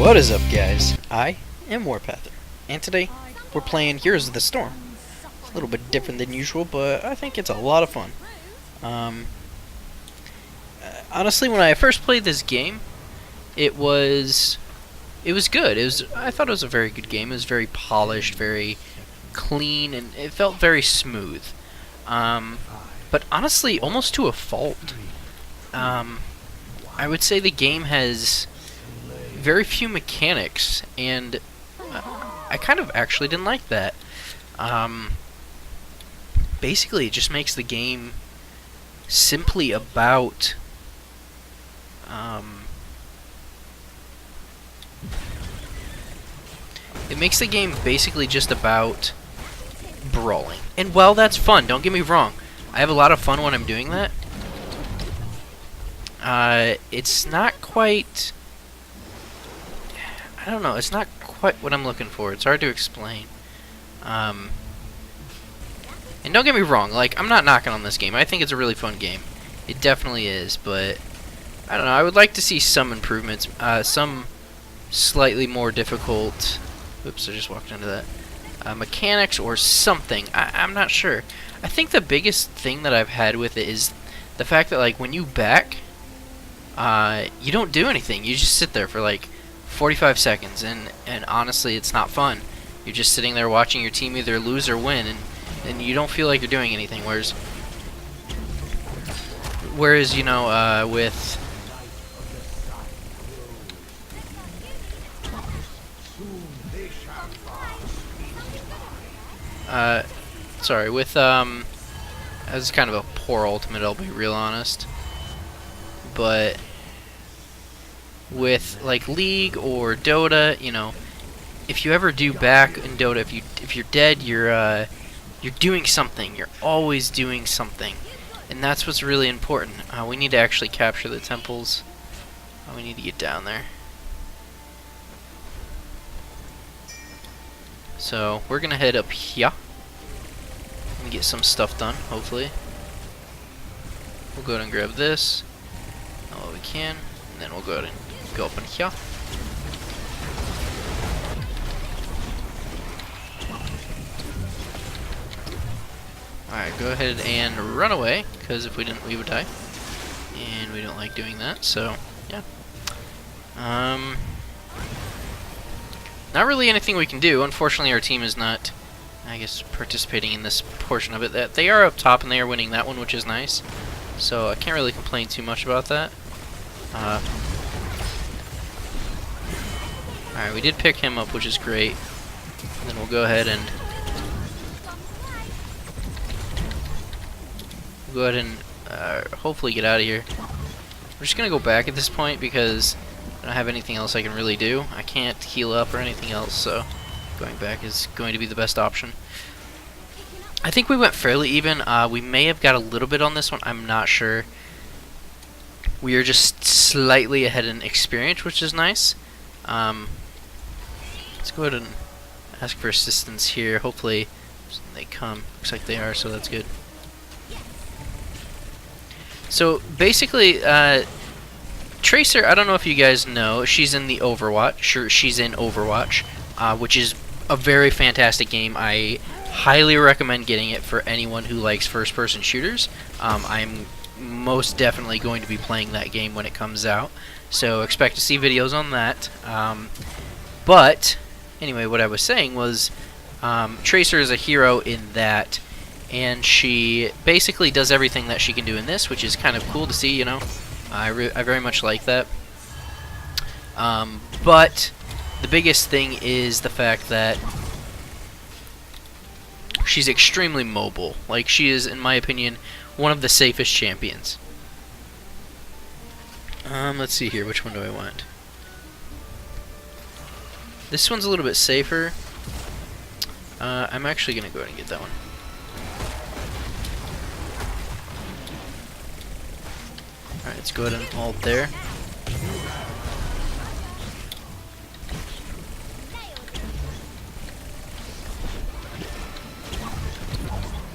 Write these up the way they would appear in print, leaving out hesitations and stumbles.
What is up, guys? I am Warpather, and today we're playing Heroes of the Storm. It's a little bit different than usual, but I think it's a lot of fun. Honestly, when I first played this game, it was good. I thought it was a very good game. It was very polished, very clean, and it felt very smooth. But honestly, almost to a fault. I would say the game has very few mechanics, and I kind of actually didn't like that. Basically, it just makes the game simply about it makes the game basically just about brawling. And while that's fun, don't get me wrong, I have a lot of fun when I'm doing that. It's not quite, I don't know, it's not quite what I'm looking for. It's hard to explain. And don't get me wrong, like, I'm not knocking on this game. I think it's a really fun game. It definitely is, but I don't know, I would like to see some improvements, some slightly more difficult, oops, I just walked into that, mechanics or something. I'm not sure. I think the biggest thing that I've had with it is the fact that, like, when you back, you don't do anything. You just sit there for like 45 seconds, and honestly, it's not fun. You're just sitting there watching your team either lose or win, and you don't feel like you're doing anything. Whereas you know, with that's kind of a poor ultimate, I'll be real honest. But with like League or Dota, you know, if you ever do back in Dota, if you're dead, you're doing something. You're always doing something, and that's what's really important. We need to actually capture the temples. We need to get down there. So we're gonna head up here and get some stuff done. Hopefully, we'll go ahead and grab this. All we can, and then we'll go ahead and go up in here. Alright, go ahead and run away, because if we didn't, we would die. And we don't like doing that, so, yeah. Not really anything we can do. Unfortunately, our team is not, I guess, participating in this portion of it. That they are up top, and they are winning that one, which is nice. So, I can't really complain too much about that. Alright, we did pick him up, which is great. And then we'll go ahead and hopefully get out of here. We're just gonna go back at this point because I don't have anything else I can really do. I can't heal up or anything else, so going back is going to be the best option. I think we went fairly even. We may have got a little bit on this one. I'm not sure. We are just slightly ahead in experience, which is nice. Let's go ahead and ask for assistance here. Hopefully they come. Looks like they are, so that's good. So basically, Tracer, I don't know if you guys know, she's in the Overwatch. Sure, she's in Overwatch, which is a very fantastic game. I highly recommend getting it for anyone who likes first-person shooters. I'm most definitely going to be playing that game when it comes out, so expect to see videos on that. But anyway, what I was saying was Tracer is a hero in that, and she basically does everything that she can do in this, which is kind of cool to see, you know. I very much like that. But the biggest thing is the fact that she's extremely mobile. Like, she is, in my opinion, one of the safest champions. Let's see here. Which one do I want? This one's a little bit safer. I'm actually going to go ahead and get that one. Alright, let's go ahead and ult there.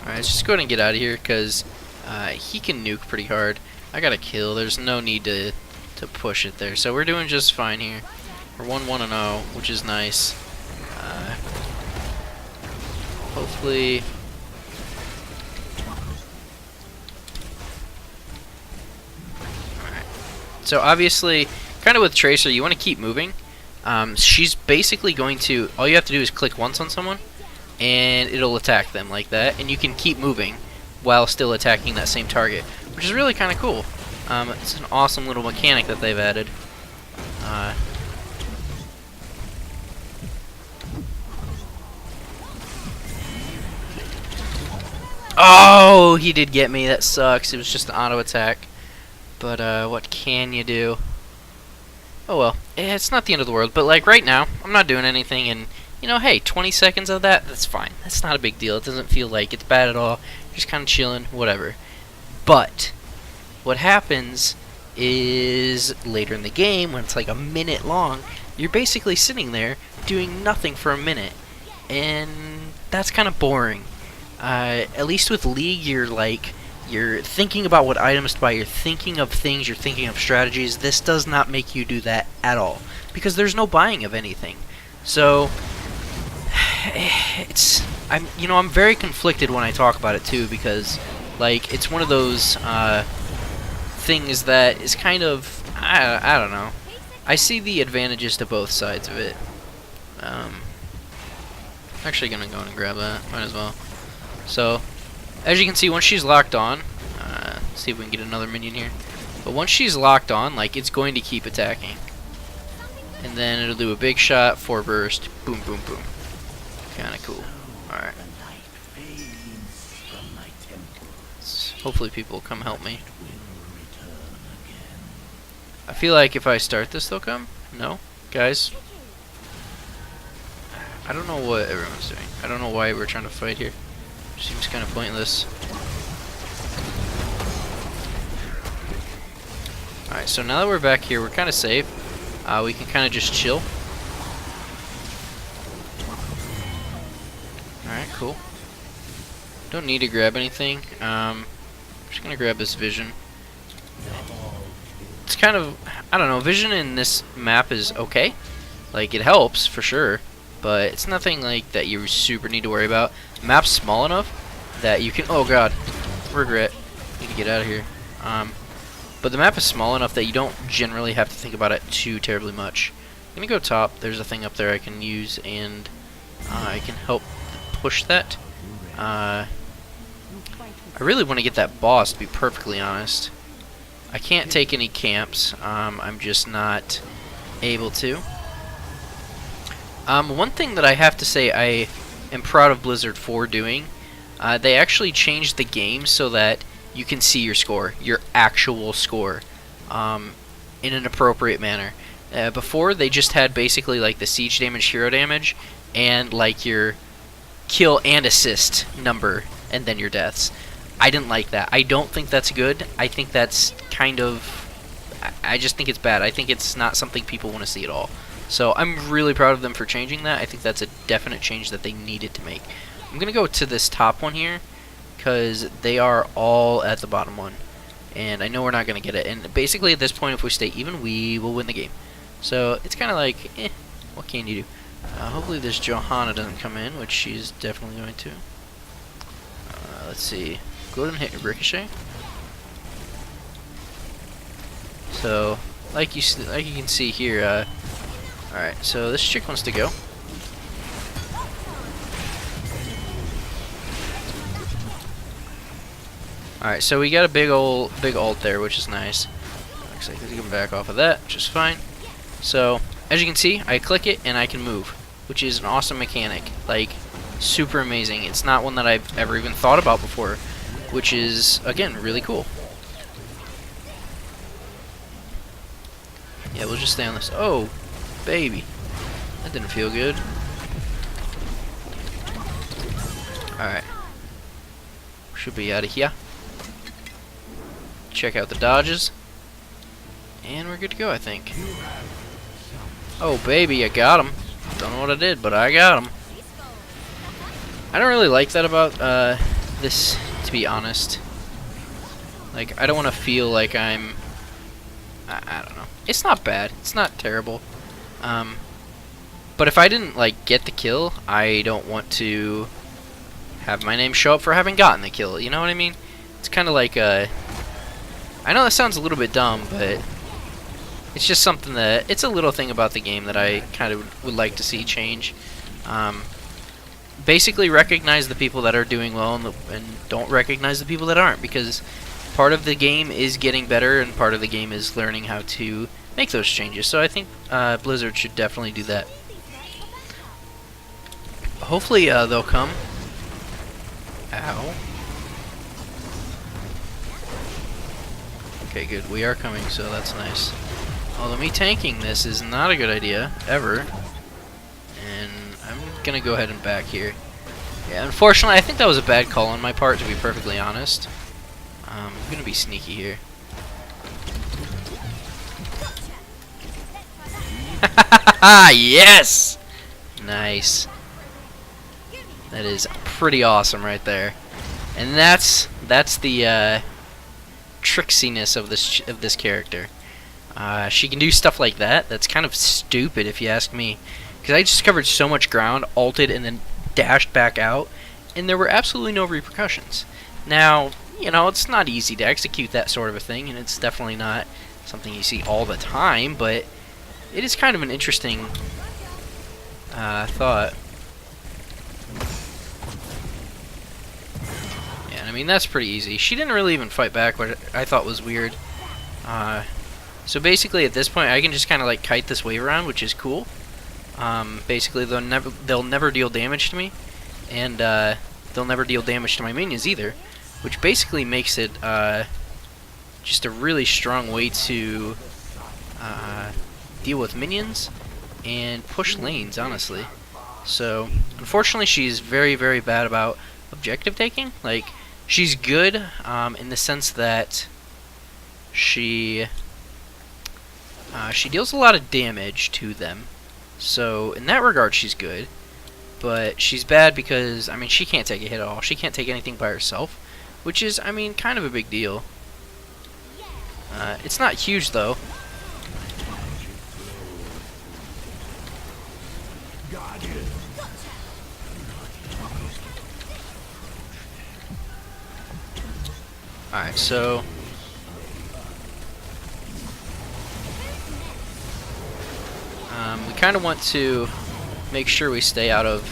Alright, let's just go ahead and get out of here, because he can nuke pretty hard. I got a kill. There's no need to push it there. So we're doing just fine here. We're 1-1-0, which is nice. Hopefully... Alright. So obviously, kind of with Tracer, you want to keep moving. She's basically going to... All you have to do is click once on someone, and it'll attack them like that. And you can keep moving while still attacking that same target, which is really kind of cool. It's an awesome little mechanic that they've added. Oh, he did get me. That sucks. It was just an auto attack. But what can you do? Oh well, it's not the end of the world. But like right now, I'm not doing anything, and you know, hey, 20 seconds of that's fine. That's not a big deal. It doesn't feel like it's bad at all. Just kind of chilling, whatever. But what happens is later in the game, when it's like a minute long, you're basically sitting there doing nothing for a minute, and that's kind of boring. At least with League, you're thinking about what items to buy, you're thinking of things, you're thinking of strategies. This does not make you do that at all, because there's no buying of anything. So I'm very conflicted when I talk about it too, because like it's one of those things that is kind of I don't know. I see the advantages to both sides of it. Actually gonna go and grab that, might as well. So, as you can see, once she's locked on, let's see if we can get another minion here. But once she's locked on, like, it's going to keep attacking. And then it'll do a big shot, 4 burst, boom, boom, boom. Kinda cool. Alright. Hopefully people will come help me. I feel like if I start this, they'll come. No? Guys? I don't know what everyone's doing. I don't know why we're trying to fight here. Seems kind of pointless. Alright, so now that we're back here, we're kind of safe. We can kind of just chill. Alright, cool. Don't need to grab anything. I'm just going to grab this vision. It's kind of, I don't know, vision in this map is okay. Like, it helps, for sure. But it's nothing like that you super need to worry about. The map's small enough that you can... Oh god, regret. Need to get out of here. But the map is small enough that you don't generally have to think about it too terribly much. I'm gonna go top. There's a thing up there I can use, and I can help push that. I really want to get that boss, to be perfectly honest. I can't take any camps. I'm just not able to. One thing that I have to say I am proud of Blizzard for doing, they actually changed the game so that you can see your score, your actual score, in an appropriate manner. Before, they just had basically like the siege damage, hero damage, and like your kill and assist number, and then your deaths. I didn't like that. I don't think that's good. I think that's kind of... I just think it's bad. I think it's not something people want to see at all. So I'm really proud of them for changing that. I think that's a definite change that they needed to make. I'm going to go to this top one here, because they are all at the bottom one. And I know we're not going to get it. And basically at this point, if we stay even, we will win the game. So it's kind of like, what can you do? Hopefully this Johanna doesn't come in, which she's definitely going to. Let's see. Go ahead and hit Ricochet. So, like you can see here, alright, so this chick wants to go. Alright, so we got a big ult there, which is nice. Looks like we can back off of that, which is fine. So, as you can see, I click it and I can move, which is an awesome mechanic. Like, super amazing. It's not one that I've ever even thought about before, which is, again, really cool. Yeah, we'll just stay on this. Oh, baby. That didn't feel good. Alright. Should be out of here. Check out the dodges. And we're good to go, I think. Oh, baby, I got him. Don't know what I did, but I got him. I don't really like that about this, to be honest. Like, I don't want to feel like I'm... I don't know. It's not bad. It's not terrible. But if I didn't like get the kill, I don't want to have my name show up for having gotten the kill. You know what I mean? It's kind of like I know that sounds a little bit dumb, but it's just something that it's a little thing about the game that I kind of would like to see change. Basically, recognize the people that are doing well and don't recognize the people that aren't, because part of the game is getting better and part of the game is learning how to make those changes. So I think Blizzard should definitely do that. Hopefully they'll come. Ow. Okay, good. We are coming, so that's nice. Although me tanking this is not a good idea, ever. And I'm gonna go ahead and back here. Yeah, unfortunately, I think that was a bad call on my part, to be perfectly honest. I'm gonna be sneaky here. Yes! Nice. That is pretty awesome right there. And that's the tricksiness of this character. She can do stuff like that. That's kind of stupid if you ask me. Because I just covered so much ground, ulted, and then dashed back out, and there were absolutely no repercussions. Now, you know, it's not easy to execute that sort of a thing, and it's definitely not something you see all the time, but it is kind of an interesting thought. Yeah, I mean, that's pretty easy. She didn't really even fight back, which I thought was weird. So basically, at this point, I can just kind of like kite this wave around, which is cool. Basically, they'll never deal damage to me, and they'll never deal damage to my minions either, which basically makes it just a really strong way to deal with minions and push lanes, honestly. So, unfortunately, she's very, very bad about objective taking. Like, she's good in the sense that she deals a lot of damage to them. So, in that regard, she's good. But she's bad because, I mean, she can't take a hit at all. She can't take anything by herself, which is, I mean, kind of a big deal. It's not huge, though. Alright, so we kind of want to make sure we stay out of...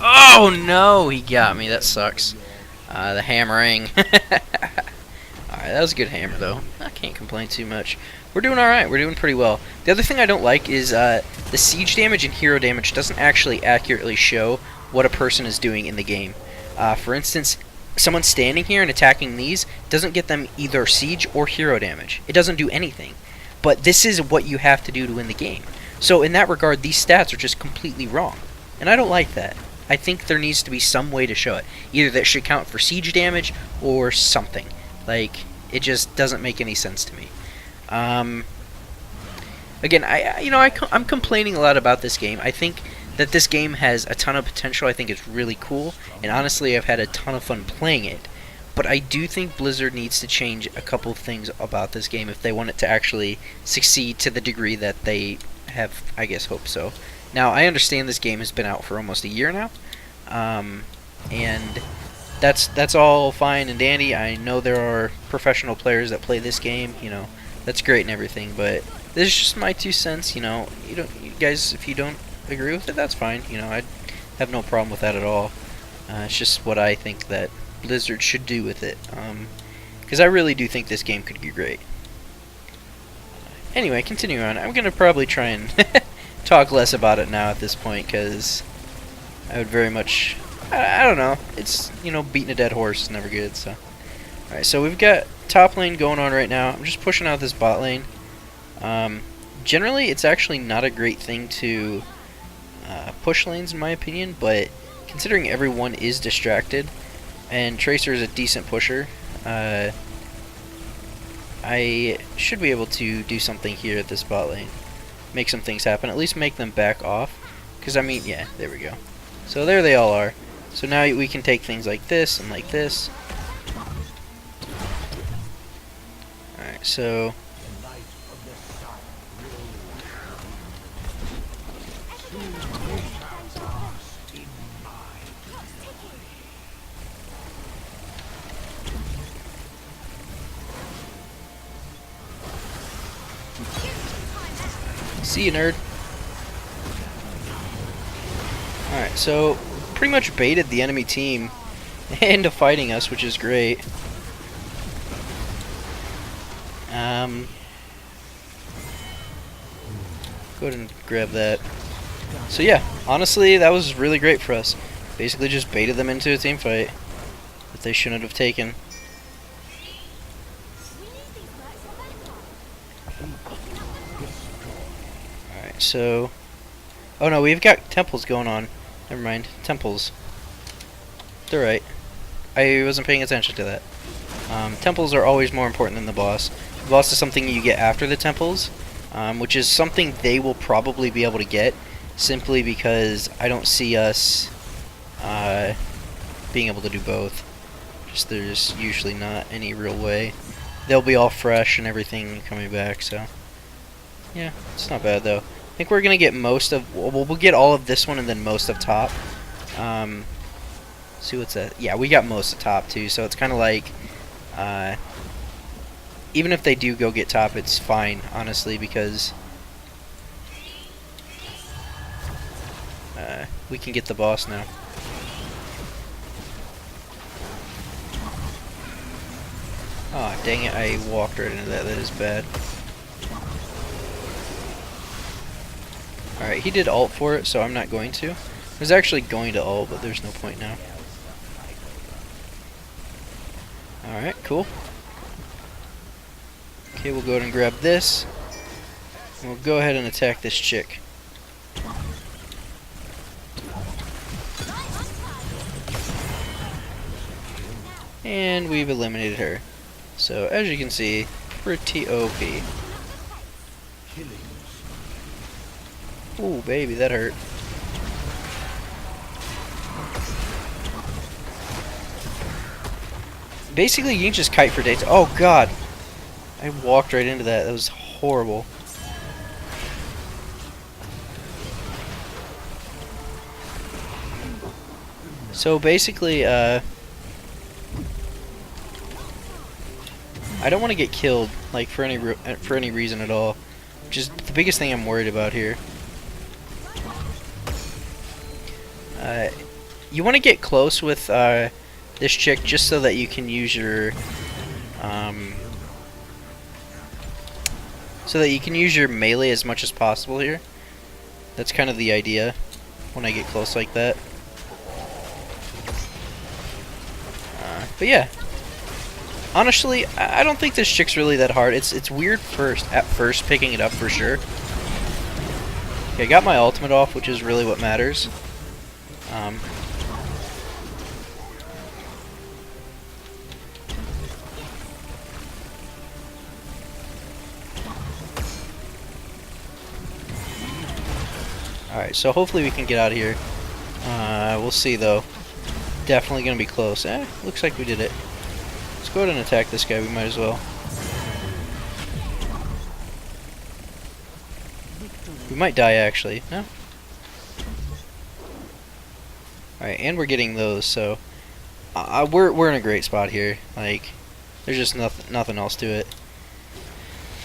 Oh no, he got me. That sucks. The hammering. Alright, that was a good hammer though. I can't complain too much. We're doing alright. We're doing pretty well. The other thing I don't like is the siege damage and hero damage doesn't actually accurately show what a person is doing in the game. For instance, someone standing here and attacking these doesn't get them either siege or hero damage. It doesn't do anything. But this is what you have to do to win the game. So in that regard, these stats are just completely wrong. And I don't like that. I think there needs to be some way to show it. Either that should count for siege damage or something. Like, it just doesn't make any sense to me. Again, I'm complaining a lot about this game. I think that this game has a ton of potential. I think it's really cool. And honestly, I've had a ton of fun playing it. But I do think Blizzard needs to change a couple of things about this game if they want it to actually succeed to the degree that they have, I guess, hoped so. Now, I understand this game has been out for almost a year now, and that's all fine and dandy. I know there are professional players that play this game, you know, that's great and everything, but this is just my 2 cents, you know. You guys, if you don't agree with it, that's fine, you know, I have no problem with that at all. It's just what I think that Blizzard should do with it, because I really do think this game could be great. Anyway, continuing on, I'm going to probably try and talk less about it now at this point, because I would very much, I don't know, it's, you know, beating a dead horse is never good, so. Alright, so we've got top lane going on right now. I'm just pushing out this bot lane. Generally, it's actually not a great thing to push lanes, in my opinion, but considering everyone is distracted, and Tracer is a decent pusher, I should be able to do something here at this bot lane. Make some things happen, at least make them back off. Because, I mean, yeah, there we go. So there they all are. So now we can take things like this and like this. Alright, so See you, nerd. Alright, so pretty much baited the enemy team into fighting us, which is great. Go ahead and grab that. So yeah, honestly, that was really great for us. Basically just baited them into a team fight that they shouldn't have taken. Alright, so... Oh no, we've got temples going on. Never mind. Temples. They're right. I wasn't paying attention to that. Temples are always more important than the boss. The boss is something you get after the temples, which is something they will probably be able to get, simply because I don't see us being able to do both. Just there's usually not any real way. They'll be all fresh and everything coming back, so yeah, it's not bad though. I think we're gonna get most of. We'll get all of this one and then most of top. See what's that? Yeah, we got most of top too, so it's kind of like. Even if they do go get top, it's fine, honestly, because we can get the boss now. Oh, dang it, I walked right into that. That is bad. Alright, he did ult for it, so I'm not going to. I was actually going to ult, but there's no point now. Alright, cool. Okay, we'll go ahead and grab this. And we'll go ahead and attack this chick. And we've eliminated her. So, as you can see, pretty OP. Ooh, baby, that hurt. Basically, you can just kite for days. Oh, God. I walked right into that. That was horrible. So, basically, I don't want to get killed, like, for any reason at all. Which is the biggest thing I'm worried about here. You want to get close with this chick just so that you can use your melee as much as possible here. That's kind of the idea when I get close like that. But yeah, honestly, I don't think this chick's really that hard. It's weird at first picking it up for sure. Okay, I got my ultimate off, which is really what matters. Alright, so hopefully we can get out of here. We'll see though. Definitely gonna be close. Looks like we did it. Let's go ahead and attack this guy, we might as well. We might die actually. No? Alright, and we're getting those, so we're in a great spot here. Like, there's just nothing else to it.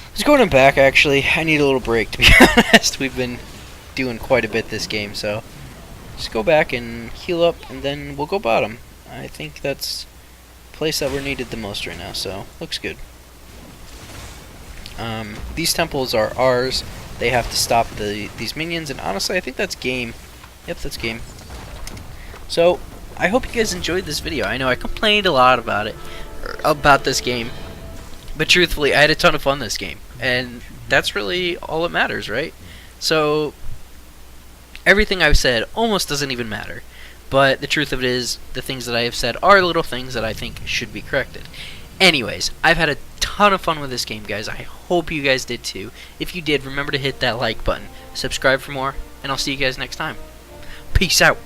Let's go ahead and back actually. I need a little break, to be honest. We've been doing quite a bit this game, so just go back and heal up and then we'll go bottom. I think that's the place that we're needed the most right now, so looks good. These temples are ours. They have to stop these minions, and honestly I think that's game. Yep, that's game. So I hope you guys enjoyed this video. I know I complained a lot about this game, but truthfully I had a ton of fun this game, and that's really all that matters, right? So everything I've said almost doesn't even matter. But the truth of it is, the things that I have said are little things that I think should be corrected. Anyways, I've had a ton of fun with this game, guys. I hope you guys did too. If you did, remember to hit that like button. Subscribe for more, and I'll see you guys next time. Peace out.